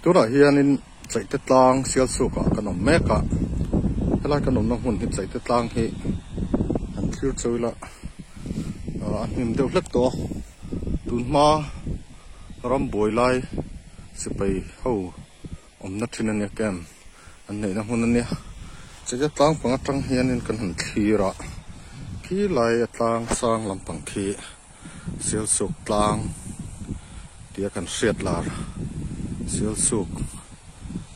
ตัวเราเฮียนินใจเตตางเสียสุกะขนมแม่กะอะไรขนมน้องหุ่นที่ใจเตตางที่อันคิวช่วยละอันนี้มันเดือดเล็กตัวตุนมารำบวยไล่สิไปเข้านัดที่นั่นเนี่ยแกมอันนี้น้องหุ่นนั่นเนี่ยใจเตตางปังตังเฮียนินกันหันขีระขี้ไล่ตางสร้างลำปังขีเสียสุกตางเดียกันเสียดลาเสียสุก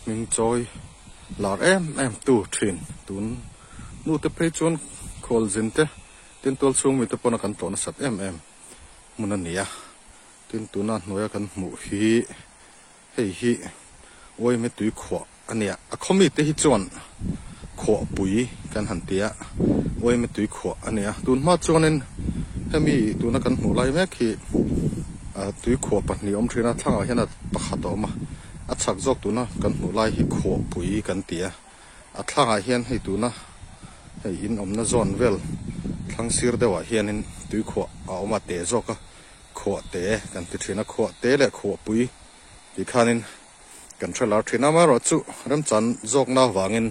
มิงจอยลาเอ็มตูทินตุนนู่เตะไปจวนโคลจินเตตินตัวสูงมีแต่ปนกันตัวนัสัตเอ็มมุนันเนี่ยตินตัวนั้นหน่วยกันหมู่ฮีโอ้ยไม่ตุยขวอันเนี้ยเขามีแต่ฮิจวนขวปุ๋ยกันหันเตียโอ้ยไม่ตุยขวอันเนี้ยตุนมาจวนนั้นถ้ามีตัวนักกันหมู่ไรแม่ขี้ตุยขวปันนี้อมทรีนัททั้งเอาเห็นนัดปะขัดออกมาชักจอกตัวนะกันหัวไล่ให้ขวบปุ๋ยกันเตียทางเฮียนให้ตัวนะให้อินอมนะจอนเวลทางซีร์เดว่าเฮียนินตุยขวบเอามาเตะจอกขวบเตะกันติดเทนะขวบเตะและขวบปุ๋ยที่ขานินกันเชลาร์เทนะมารอจุเริ่มจันจอกน่าวางิน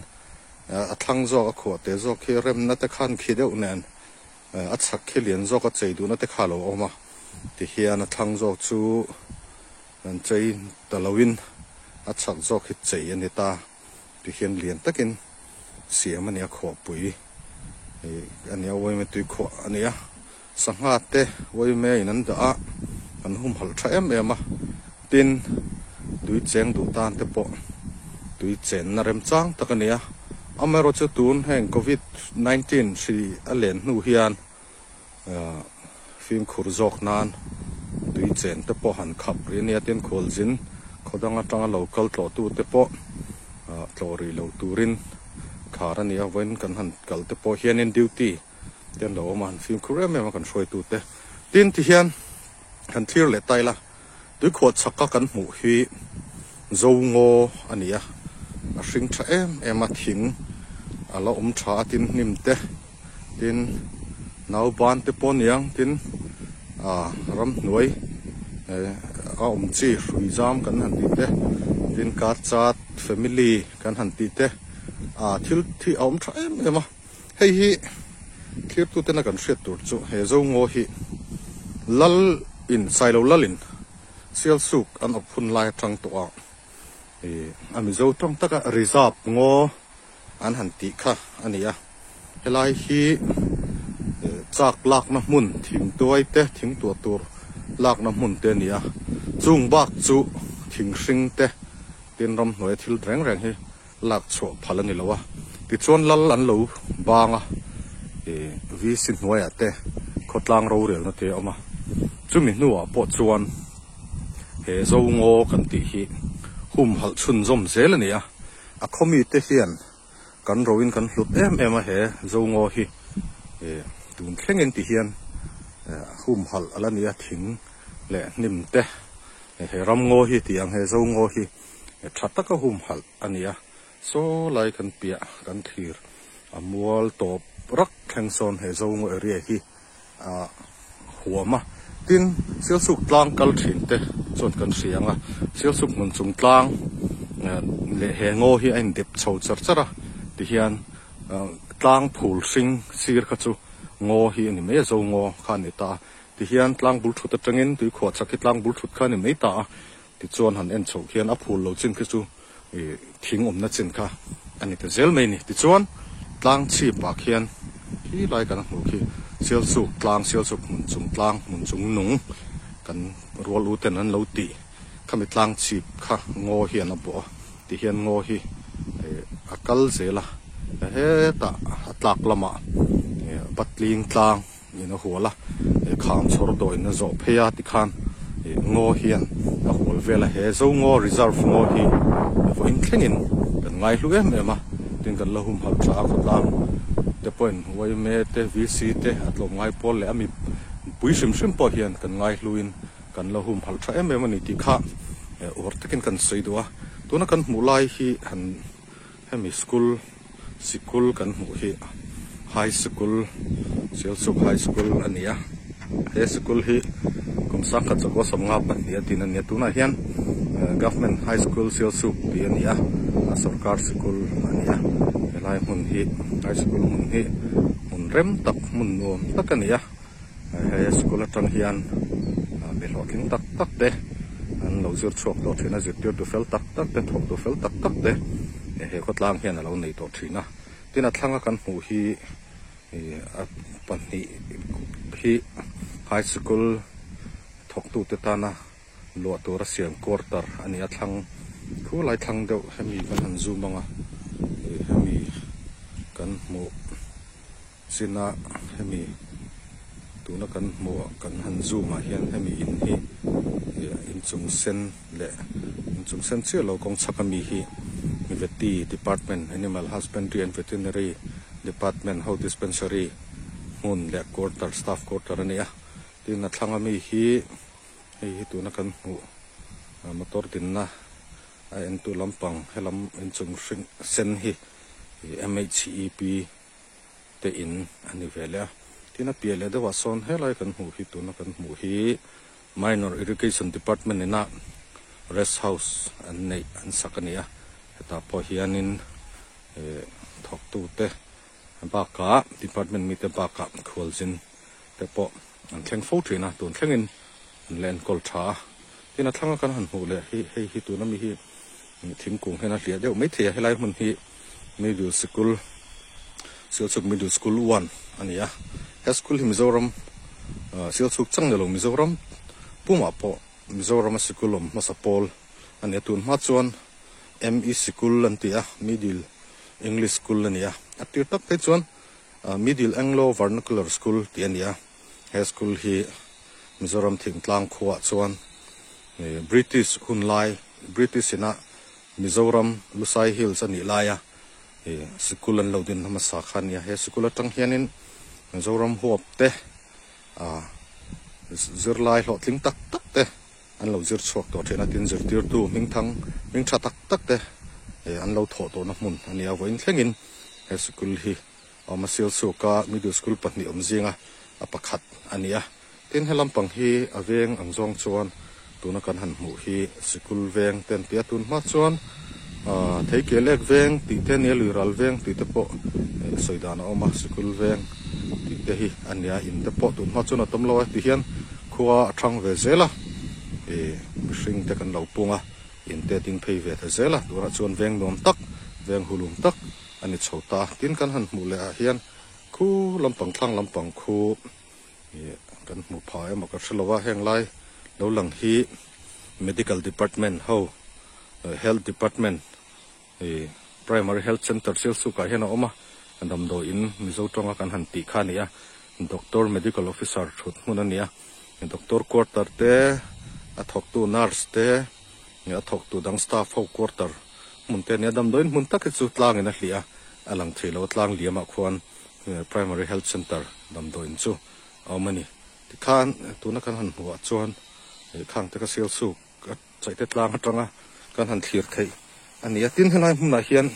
ทางจอกขวบเตะจอกที่เริ่มนัดตะขันขี้เดียวเนี่ยชักขี้เลียนจอกใจดูนัดตะขาโลออกมาที่เฮียนทางจอกจูนั่นใจตะลวินชักจอกหิใจอันนี้ตาที่เขียนเรียนตะกินเสียมันเนี่ยขวบปุ๋ยอันนี้ไว้ไม่ตุยขวบอันนี้สังหารเตะไว้แม่นั่นจะอันหุ่มหัลใช้เอ็มตินตุยเจงดูตานเตปะตุยเจนนารมจังตะกันเนี่ยอเมริกาตูนแห่งโควิด-19สิอเลนนูเฮียนฟิล์มขุรจอกนานตุยเจนเตปะหันขับเรียนเนี่ยเตียนโคลจินเขาดังจังเราเกลตัวตูเตปะตัวรีเราตูรินขารันเนี่ยเว้นกันหันเกลเตปะเฮียนดิวตี้เตียนเรามันฟิล์มขุรเอ็มมันกันช่วยตูเตตินที่เฮียนหันที่เล็ดไตละตุยขวดสักกันหมู่ฮีโจงออันนี้สิงห์เอ็มมาทิ้งเราชาตินนิมเตตินนาวบานเตปอนยังตินรำหน่วยจีรุยจามกันหันติเตตินกาจัดแฟมิลี่กันหันติเตที่ชาเอ็มมาเฮ้ยคิดตัวเต็นกันเสียตัวจุเฮโจงอฮีลัลอินไซโลลัลอินเซียลสุกอันอบพุ่นลายทางตัวอันมิโซต้องตะกะริซาบงออันหันติค่ะอันนี้เฮลัยฮีจากลากน้ำมุนทิ้งตัวไอเตะทิ้งตัวลากน้ำมุนเตนี่จุงบักจุทิ้งสิงเตะเตียนรำหน่วยทิลแรงให้ลากโฉบพลันนี่แล้ววะติดชวนลันหลูบางวิสินหน่วยเตะขดลางเราเรียลนะเตะออกมาจุมินัวปวดชวนเฮโซงอกันติฮีหุ่มหัลชุนจอมเซลเนี่ยคอมมิเตเฮียนกันโรวินกันหลุดเอ็มเฮโซงอฮีตุนแข่งเงินติเฮียนหุ่มหัลอะไรเนี่ยทิ้งเละนิมเตเฮรำงอฮีที่ยังเฮโซงอฮีชัดตะก็หุ่มหัลอันนี้โซไลกันเปียกันทีร์มัวตบรักแข่งโซนเฮโซงอเรียฮีหัวมาตินเสียสุกกลางกัลถินเตส่วนกันเสียงเสียสุกมันจุงกลางเละเหงอฮีไอเด็บโฉดจัดจ้ะที่เฮียนกลางผูลสิงซีร์ขจูงอฮีนี่ไม่จะงอข้านิตาที่เฮียนกลางบุลชุดจังเงินที่ขวดสักกลางบุลชุดข้านี่ไม่ตาที่จวนหันเอ็นโฉเฮียนอัผูลเราจินขจูทิ้งนัดจินค่ะอันนี้เป็นเซลไม่นี่ที่จวนกลางชีบปากเฮียนที่ไรกันโอเคเสียสุกกลางเสียสุกมุนจุงกลางมุนจุงหนุ่งกันรัวรู้แต่นั้นเราตีข้ามีกลางชีบค่ะงอเฮียนบ่ที่เฮียนงอฮีอักลเสละเฮตาตากละมาบัดลิงกลางนี่นะหัวละขามชอร์ดอยนะโจเพียติคันงอเฮียนนะหัวเวลาเฮโซงอ reserve งอฮีฝนแข็งอินกันไงลูกมาถึงกันละหุ่มหับจากคนลางเดี๋ยวเป็นวัยเมเตวิซีเตอัดลมไงพอแล้วมีปุยชิมพอเฮียนกันไงลุยนกันละหุ่มหัลใช้มันนี่ที่ข้าอุตกินกันสีตัวนั้นกันมูลายฮีหันให้มีสกูลกันหูฮีไฮสกูลเซลสุกไฮสกูลอันนี้เฮสกูลฮีกุมสักกัดจะก็สมงับเนี่ยที่นั่นเนี่ยตัวนั้นเฮียน government high school sial suk ti ania sarkar school ania helai mun hi high school mun hi mun rem tak mun nom tak ania high school atang hian be lotling tak tak te an lo zir chok to thina zir tir tu fel tak tak te thok tu fel tak tak te he khotlang hian alo nei to thina tin a thlanga kan hu hi pani hi high school thok tu te tana lo to ra siam quarter ani a thlang khu lai thlang deuh hemi kan han zoom anga hemi kan mu sina hemi tuna kan mu kan han zoom a hian hemi in hi in chung sen le in chung sen che lo kong chakami hi veti department animal husbandry and veterinary department how dispensary mun le quarter staff quarter ania tin a thlanga mi hi hei tu na kan hu motor din na a en tu lampang helam in chung sen hi MHEP te in ani vela tina piale de wason helai kan hu hi tu na kan hu hi minor irrigation department ina rest house an nei an sakania ta po hianin thok tu te ba ka department mi te ba ka khwalzin te po an thleng fo thina tun thlengin len kol tha tina thlanga kan han hu le hi tu na mi hi thingkung hena hlia deuh mai thia helai mun hi middle school silchuk middle school 1 ania high school hi Mizoram silchuk changnelo Mizoram puma po Mizoram schoolom masapol ania tun ma chuan ME school antia middle English school ania atir tak te chuan middle Anglo vernacular school tiania high school hi Mizoram thingtlang khuwa chuan British hunlai British ina Mizoram Lusai Hills ani laya school an lodin hama sakhania he school atang hianin Mizoram huap te zirlai lo tling tak tak te an lo zir chok to thena tin zir tir tu ming tha tak tak te an lo tho to na mun ani a voin thlengin he school hi amasil suka middle school patni omzinga apakhat ania tin helam pang hi aveng angjong chuan tuna kan han mu hi school veng ten pia tun ma chuan thei kelek veng ti te ne luiral veng ti te po soidana oma school veng ti te hi ania in te po tun ma chuan atom lo ti hian khuwa athang ve zela mihring te kan lo punga in te ting phei ve the zela tura chuan veng nom tak veng hulum tak ani chhota tin kan han mu le a hian khu lampang thlang lampang khu kan mu phai ma ka shlowa heng lai lo lang hi medical department ho health department primary health center sel su ka hena oma andam do in mizo tonga kan han ti khania doctor medical officer thut munania doctor quarter te athok tu nurse te athok tu dang staff ho quarter mun te ne dam doin mun tak chu tlang ina hlia alang thelo tlang liama khwan primary health center dam doin chu awmani tikhan tuna kan han huwa chuan khang te ka sel su chaite tlang atanga kan han thlir thei ania tin helai hmuna hian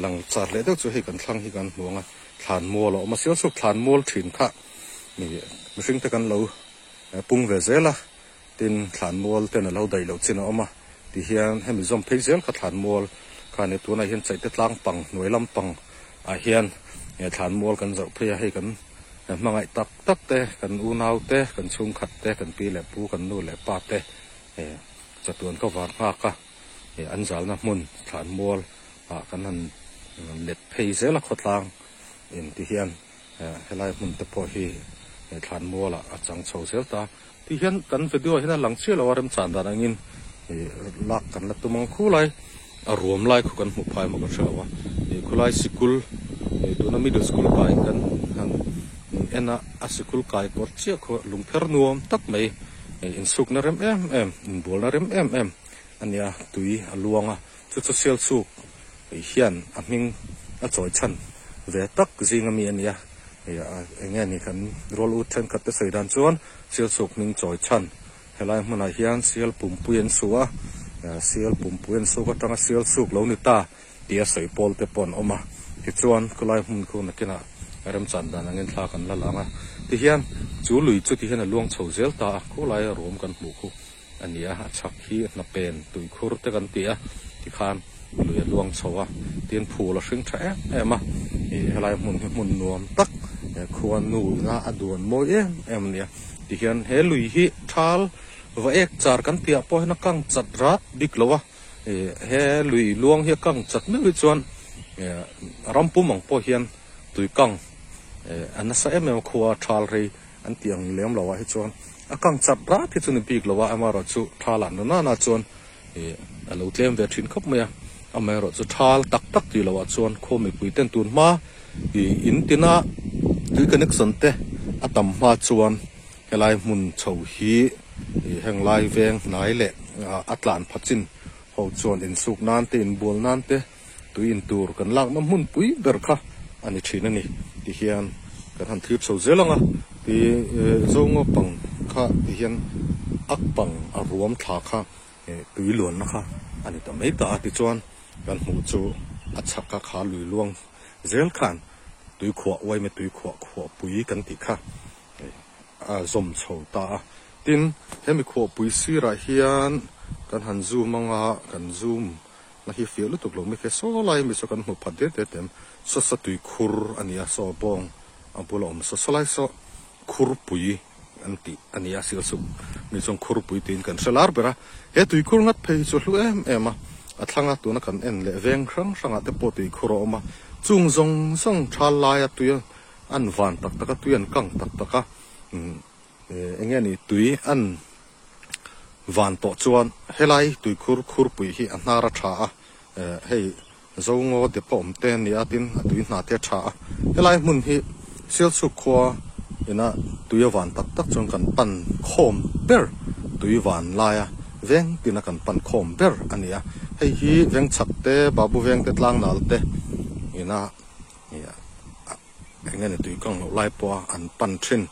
lang char le deuh chu hei kan thlang hi kan hnuanga thlan mol ma sel su thlan mol thin kha mi mihring te kan lo pung ve zela tin thlan mol te na lo dai lo china oma ti hian hemi zom phei zel kha thlan mol khane tuna hian chaite tlang pang noilam pang a hian thlan mol kan zo phei a hei kan mangai tak tak te kan u nau te kan chung khat te kan pi le pu kan nu le pa te chatuan ka war nga ka an zal na mun thlan mol kan han let phei zela khotlang in ti hian helai mun te po hi thlan mol a chang chho zel ta ti hian kan video hina lang che lo waram chan dan angin lak kan la tumang khulai a ruam lai khu kan mu phai ma ka shawa khulai sikul tuna middle school kai kan han ena asikul kai por chia kho lungpher nuam tak mai in suk na rem em in bol na rem em ania tui aluanga chu sel suk hian aming a choi chan ve tak zinga mi ania nge ni kan rol ut then kat te saidan chuan sel suk ning choi chan helai hmana hian sel pumpuyen suwa sel pumpuyen su ka tanga sel suk lo ni ta tia soi pol te pon oma ti chuan kulai hmun khu na kina ram chan dan angin thla kan la langa ti hian chu lui chu ti hian a luang chho zel ta khulai rom kan hmu khu ania chak hi na pen tui khur te kan tia ti khan lui luang chawa tin phul a hring tha em a e helai mun nuam tak khuan nu na adun mo em nia ti hian he lui hi thal wa ek char kan tia po na kang chat rat dik lowa he lui luang hi kang chat me wi chuan rampu mang po hian tui kang anasa em khuwa thal rei an tiang lem lawa hi chuan akang chat ra thi chuni bik lawa amaro chu thalan na chuan alo tlem ve thin khop maya amaro chu thal tak tak ti lawa chuan khomi puiten tun ma in tina tui connection te atam ma chuan helai mun chho hi heng lai veng nai le atlan phachin ho chuan in suk nan te in bol nan te tui in tur kan lak na mun pui ber kha ani thina ni ti hian kan han thip so zelanga ti zongo pang kha ti hian ak pang a ruam thla kha tui luan na kha ani ta mai ta ti chuan kan hu chu achak ka kha lui luang zel khan tui khwa wai me tui khwa pui kan ti kha a zom chho ta tin hemi khwa pui sira hian kan han zoom anga kan zoom na hi fiel tuk lo me ke so lai mi so kan hu phat de tem so sa tui khur ania so bong apolom so solai so khur pui anti ania sil su mi chong khur pui tin kan salar bera he tui khur ngat phei chu hlu ema athanga tu na kan en le veng khrang sanga te po tui khur oma chung zong song thal lai tu an van tak tak tu an kang tak tak engeni tui an van to chuan helai tui khur pui hi anara tha hei zongo de pom ten ni atin tui na te tha helai mun hi sil su khwa ina tui van tak tak chong kan pan khom ber tui van laia veng tina kan pan khom ber ania hei hi veng chak te babu veng te tlang nal te ina engeni tui kang lo lai po an pan thin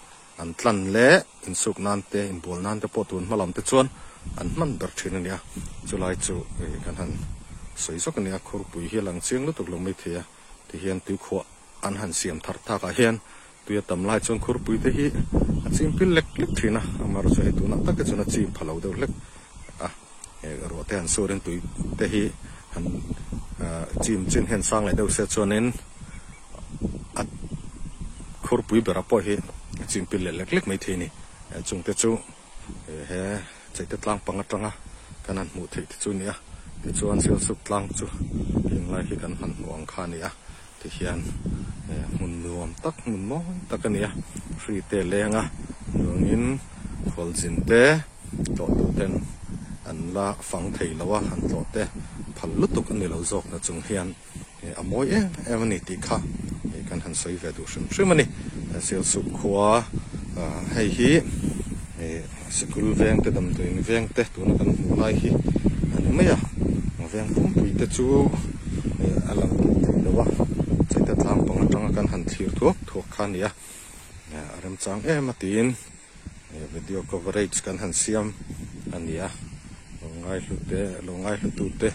an tlan le in suk nan te in bol nan te po tun malam te chuan an man ber thin ania chulai chu kan han soi sok ania khur pui hi lang chiang lu tuk lo mai thia ti hian tui khwa an han siam thar tha ka hian tuya tam lai chon khur pui te hi achim pil lek thina amar chu he tuna tak chuna chi phalo de lek ro te an soren tui te hi han chim chin hen sang lai deuh se chuanin khur pui bera po hi chim pil lek mai thini chung te chu he chaite tlang panga tanga kanan mu thei chu nia ti chuan sil suk tlang chu hing lai hi kan han nuang kha nia ti hian mun nuam tak mun mo takania free te lenga nuangin khol jin te to ten an la fang thei lawa han to te phal lutuk ani lo jok na chung hian amoi emani ti kha kan han soi ve du shrimani sil suk khwa hei hi school veng te dam tuin veng te tu na kan mu lai hi ani maya veng pum pui te chu alang te lawa chaita tlang pang atanga kan han thir thuak khania aram chang matin video coverage kan han siam ania longai hlu tu te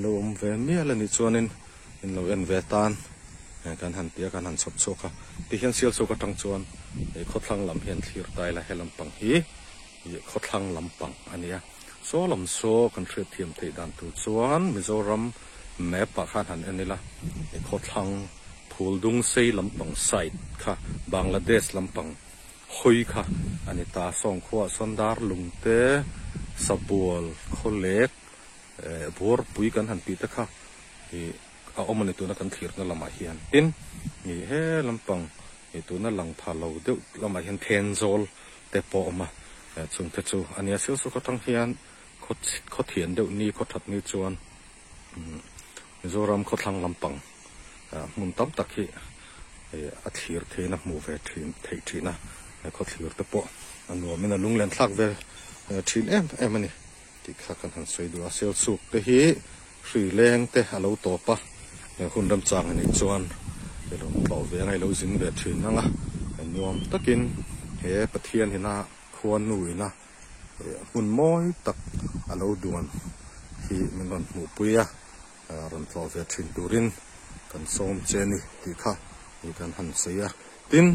lom ve miala ni chuanin in lo en ve tan kan han tia kan han chop choka ti hian sial choka tang chuan khotlang lam hian thlir tai la helam pang hi khotlang lam pang ania so lam so kan thre thiam thei dan tu chuan Mizoram map pa khan han anila khotlang phuldung sei lam pang side kha Bangladesh lam pang hoi kha ani ta song khwa sondar lungte sabul kholek bor pui kan han pi ta kha a omani tu na kan thlir na lama hian tin ni he lampang tu na lang phalo de lama hian then zol te po ma chung te chu ania sil su ko tang hian khot thian deuh ni kho that ni chuan Mizoram khotlang lampang mun tam tak hi a thlir theina mu ve thei thina kho thlir te po anu mina lunglen thlak ve thin em ani ti kha kan han soi du a sel suk te hi hri leng te alo to pa hun ram chang ani chuan belon lo ve ngai lo zin ve thin anga nuam takin he pathian hina khuan nuina hun moi tak alo duan hi menon mu puya ran tlo ve thin turin kan som cheni ti kha ni kan han seya tin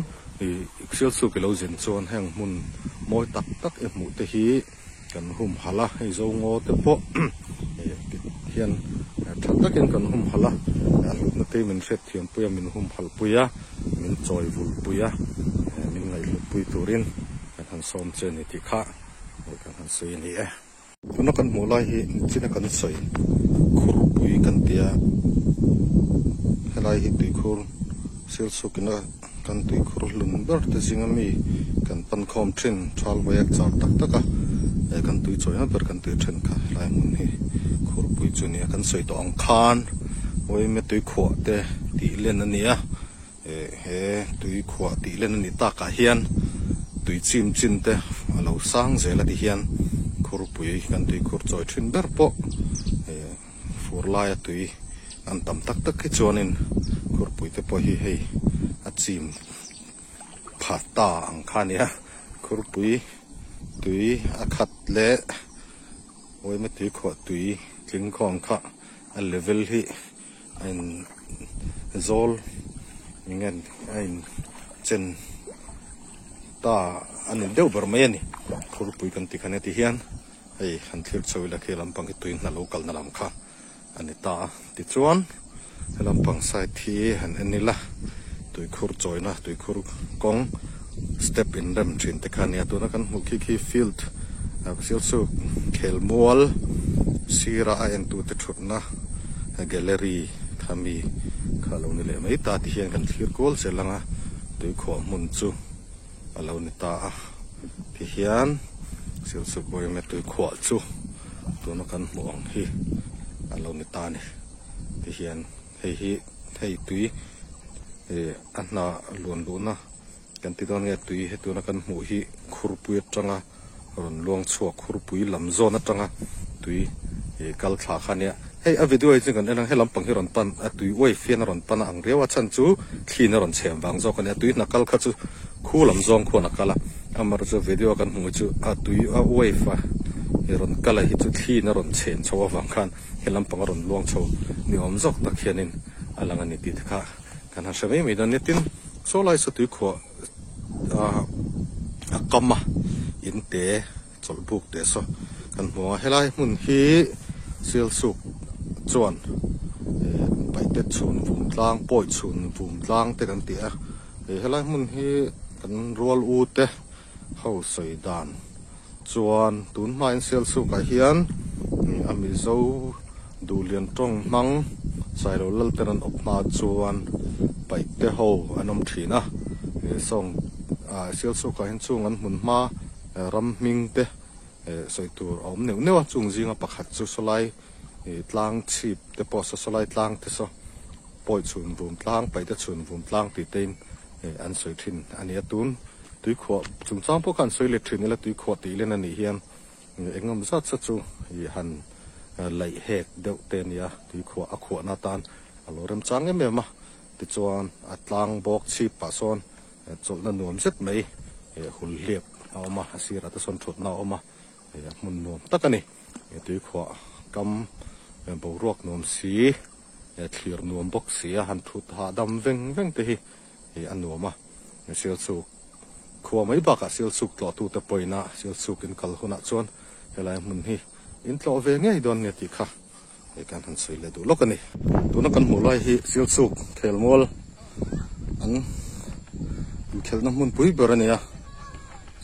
i ixil su ke lo zin chuan heng mun moi tak tak e mu te hi kan hum hala hei zo ngo te po hian thal takin kan hum hala na te min set thiam puya min hum hal puya min choi vul puya min ngai lu pui turin kan han som chen ni ti kha kan han sei ni tuna kan mulai hi china kan sei khur pui kan tia helai hi tui khur sil sukina kan tui khur lun ber te singami kan pan khom thin thal wayak char tak taka kan tui choi na ber kan tui then kha lai mun hi khur pui chuni kan sei to ang khan oi me tui kho te ti len ania he tui kho ti len ani ta ka hian tui chim chin te alo sang zela ti hian khur pui kan tui khur choi thin ber po fur lai tui an tam tak tak ki chuanin khur pui te po hi hei a chim phata ang khania khur pui tui a khat le oi me tui kho tui tling khong kha a level hi ein zol ingen ein chen ta anin deu ber mai ani khur pui kan ti khane ti hian hei han thlir chawila khelam pang ki tuin na local na lam kha ani ta ti chuan lam pang sai thi han anila tui khur choina tui khur kong step in rem thin te khania tu na kan mukhi khi field sil su khel mual sira a en tu te thutna gallery khami khalo ni le mai ta ti hian kan thlir kol se langa tui kho mun chu alo ni ta ti hian sil su koi me tui kho chu tu na kan muang hi alo ni ta ni ti hian hei tui anna luan luna kan ti don nge tui he tu na kan mu hi khurpui atanga ron luang chuak khurpui lam zona atanga tui kal thla khania hei a video hi kan enang helam pang hi ron pan a tui wai fian ron pan ang rewa chan chu thlin ron chem wang zo kan tui na kal kha chu khu lam zong khona kala amar chu video kan mu chu a tui a wai fa ron kala hi chu thlin ron chen chawa wang khan helam pang ron luang chaw ni om zok tak hianin alanga ni ti kha kan ha shavei me dan netin so lai so tui kho a kama in te chol buk te so kan mo helai mun hi sil suk chuan pai te chun vum tlang poi chun vum tlang te kan ti a helai mun hi kan rol u te ho sei dan chuan tun main sil suk a hian ami zo du lian tong mang sai lo lal teran op ma chuan pai te ho anom thina song sil suk a hin chung an mun ma ram ming te soi tur om neu neu chung zinga pakhat chu solai tlang chip te po so solai tlang te so poi chun vum tlang pai te chun vum tlang ti tein an soi thin ani atun tui kho chung chang po kan soi le thin la tui kho ti len ani hian engam zat sa chu hi han lai hek deuh te nia tui kho a kho na tan alo rem chang em ma ti chuan atlang bok chip pa son chol na nuam set mai hul liep awma asira ta son thut na awma mun nuam takani tui kho kam bo ruak nuam si thlir nuam bok sia han thut ha dam veng te hi an nuama sil su kho mai ba ka sil suk tlo tu te poina sil suk in kal huna chuan helai mun hi in tlo ve ngai don ne ti kha kan han sei le du lokani tuna kan mulai hi sil suk khel mol an khel na mun pui berania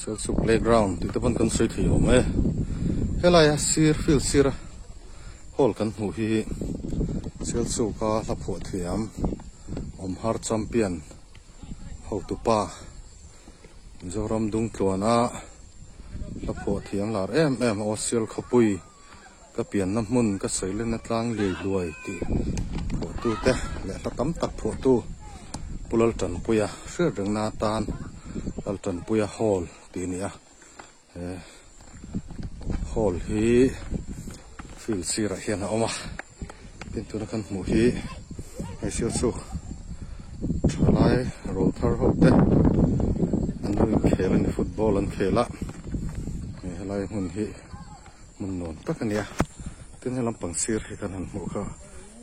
sil suk playground ti te ban kan sei thi om helai sir fil sir hol kan hu hi sil suk ka la pho thiam om har champion ho tu pa zoram dung tlona la pho thiam lar em o sil khopui ka pian na mun ka seile na tlang le luai ti pho tu te le ta tam tak pho tu pulal tan puya hrir reng na tan al tan puya hall ti nia hall hi fil sira hian oma tin tu na kan mu hi ai sil su thalai rol thar ho te an lui khelen football an khela helai mun hi mun non takania tin helam pang sir hi kan han mu kha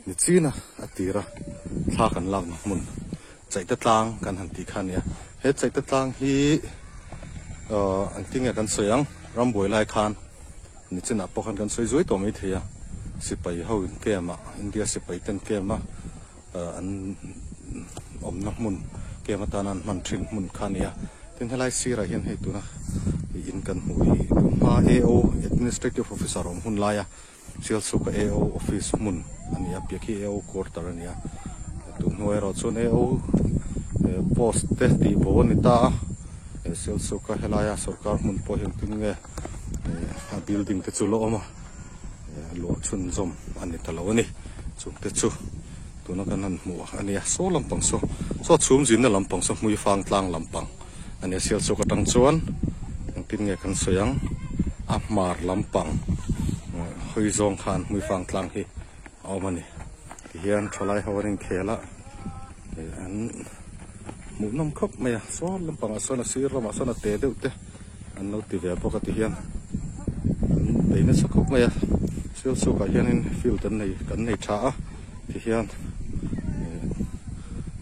ni china atira thla kan lam mun chai ta tlang kan han ti khania he chai ta tlang hi an tinga kan soyang ramboi lai khan ni chena pokhan kan soi zoi to mai thia sipai ho in kema India sipai ten kema an omna mun kema tanan man thin mun khania tin helai sira hian hei tuna in kan hui ma AO administrative officer om hun laya sial suka AO office mun ania piaki AO quarter ania tu noi ro chon AO post te ti bo ni ta sial suka helaya sarkar mun po hin tin nge building te chu lo ma lo chun zom ani talo ni chu te chu tuna kan han mu ania so lampang so chum jin na lampang so mui fang tlang lampang ania sial suka tang chuan tin nge kan soyang amar lampang hoi zong khan mui fang tlang hi awmani hian tholai hawarin khela an mu nam khop maya so lampang asona sirama asona te deute an no ti ve pokati hian beina sakop maya sil suka hianin filter nei kan nei tha ti hian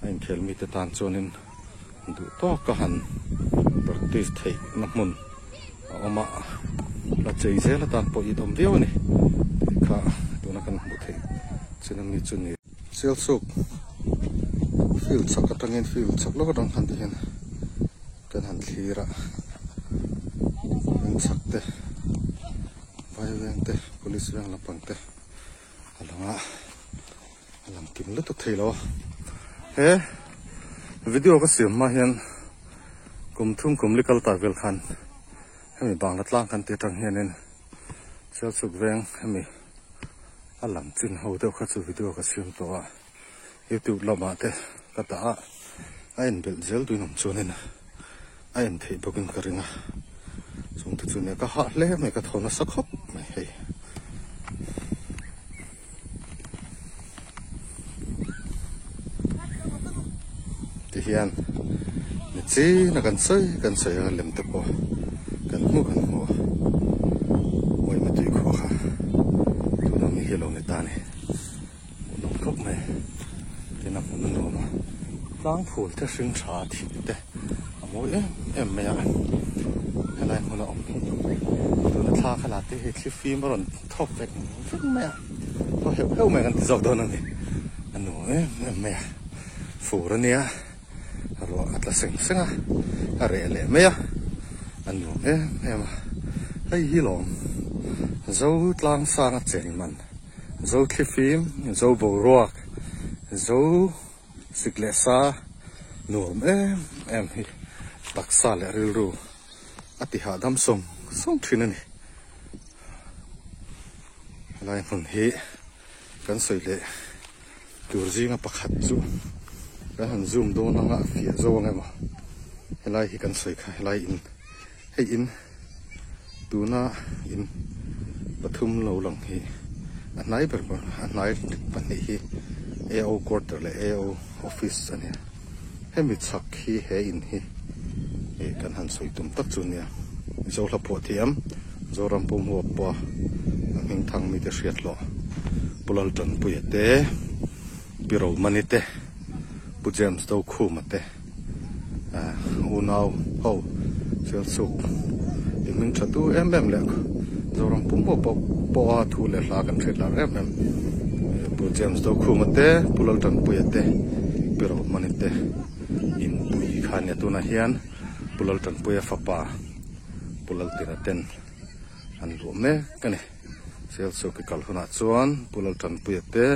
ein khel mi te tan chonin du to ka han practice thei na mun oma la chei ze la tan po I dom deu ni kha tuna kan bu thei chinam ni chuni sil suk fil chak atangin fil chak lo dang han ti hian kan han thira in sakte vai vente police veng la pangte alanga alam kim lu to theilo he video ka sim ma hian kum thum kum likal ta vel khan hemi bang latlang kan te tang hianin sel suk veng hemi alam chin ho deuh kha chu video ka sim to a YouTube lama te ka ta a ain bel zel tuinom chunin ain thei bokin ka ringa chung tu chu ne ka ha le me ka thona sakhop mai hei ti hian ni chi na kan soi lem te po kan mu oi ma tui kho kha tu na mi helo ne ta ne no khop mai te na mun no ma lang phul te sing tha thi te amoi em me ya helai hona om tu na tha khala te he chi film ron thop vek vek me ya to heu me kan zok do na ni anu em me ya fu ra nia ro atla senga are le me ya anu em ai hi long zo tlang sang chen man zo khi phim zo bo roak zo siklesa nom em hi taksa le ril ru ati ha dam song thin ni lai hun hi kan soi le turji nga pakhat chu kan han zoom do na nga fi zo nga ma helai hi kan soi kha helai in hei in tuna in pathum lo lang hi anai ber ko anai pani hi AO quarter le AO office ania hemi chak hi he in hi e kan han soi tum tak chu nia zo la po thiam zo ram pum ho po ming thang mi te hriat lo pulal ton puite biro manite pu james do khu mate u now ho sel suk ming thatu em le zo ram pum po a thu le la kan thret la em pu james do khu mate pulal ton puite biro manite in pui khania tu na hian pulal ton puya fapa pulal tira ten an lu me kane sel so ke kal huna chuan pulal ton puya te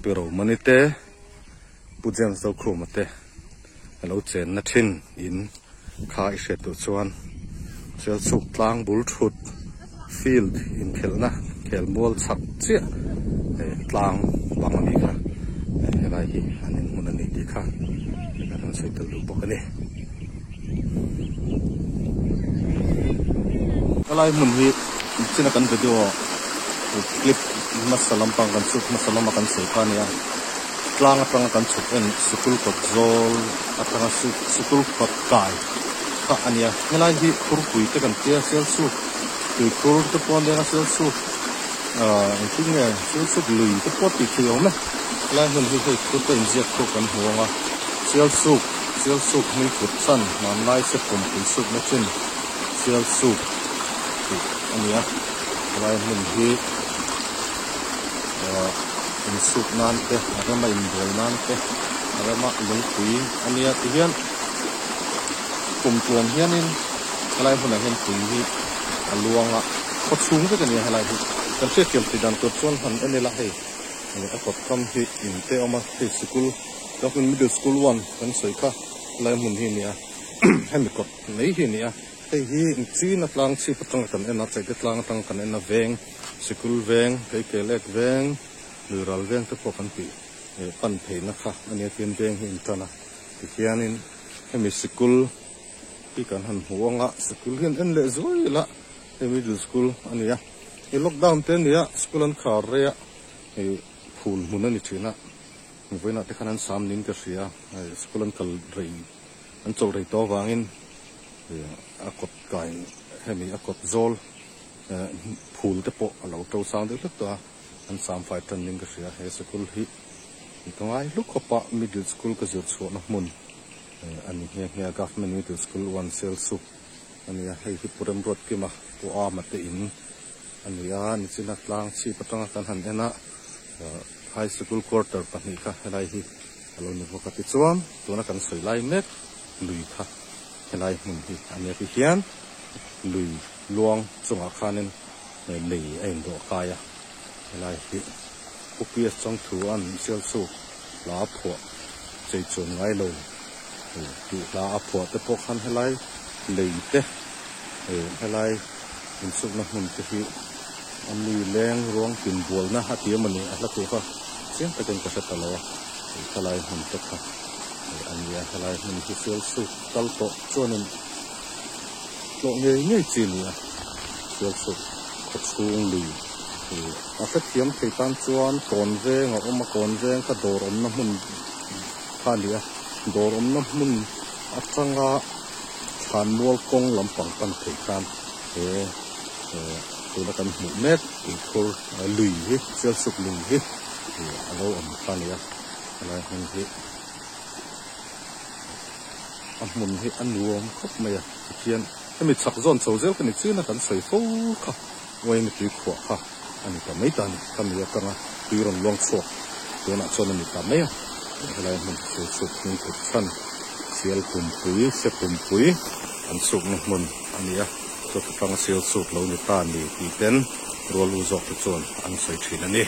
pero manite pu james do khu mate hello chen na thin in kha I se tu chuan sel suk tlang bul thut field in khelna khelmol chak che tlang bangani kha helai hi anin munani ti kha kan soi tel lu bokani alai mun hi china kan video clip masalam pang kan suk masalam kan sei khania tlang atang kan chuk en sukul kot zol atanga sukul kot kai kha ania helai hi purpui te kan tia sel su tu kur te pon de sel su tinge sel su lui te pot ti thio me lai mun hi ku te injek ko kan huanga sel su mi kut san man lai se pum pi su na chin sel su ania lai mun hi in sup nan te ara ma in bol nan te ara ma lung pui ania ti hian kum tuam hian in lai hun a hen pui hi aluanga ko chung ke ni halai hi kan se tiam ti dan to chon han ene la hei a kot kam hi in te oma te school dokun middle school 1 kan soi kha lai mun hi nia hem kot nei hi nia hei hi in chi na tlang chi patang kan ena chai te tlang tang kan ena veng school veng ke lek veng rural veng te pokan pi pan phei na kha ania tin veng hi in tana ti hianin hemi school pi kan han huanga school hian en le zoi la middle school ania i lockdown te nia school an khar rea phul mun ani thina voina te khanan sam nin ka ria school an kal rei an chol rei to wangin a kot kain hemi a kot zol phul te po alo to sang de hlek to an sam fai tan nin ka ria he school hi itongai lukopa middle school ka zot so na mun ani he government middle school 1 sel su ani hei hi puram rot ki ma ko amate in ani ni china tlang chi patanga kan han ena high school quarter pani kha helai hi alo ni wakati chuam tuna kan soi lai mek lui kha helai mun hi ani ti hian lui luang chunga khanin nei ein do kaya helai hi ups chong thu an sel su la pho chei chun ngai lo tu la pho te pho khan helai lei te helai in suk na mun te hi ami leng ruang tin bol na hati mani atla te kha chen ta kan ka sa talawa talai mun te kha ania talai mun hi sel su tal to chonin lo nge chin ya sel su ko chung li a sa thiam thei tan chuan kon ve nga oma kon ve ka dor om na mun kha lia dor om na mun atanga khan nual kong lampang kan thei kan tuna kan hmu mek khur lui hi sel suk lui hi alo om khania alai hun hi amun hi anuam khop maya khian hemi chak zon chozel kan chi na kan soi fo kha wai mi ti khwa kha ani ka mai tan kam ya kanga tuiron long chok tuna chon ni ta mai alai hun sel suk ni ku chan sel pui se pui an suk ni mun ania so pang sel suk lo ni ta ni ti ten rol u zok chon an soi thina ni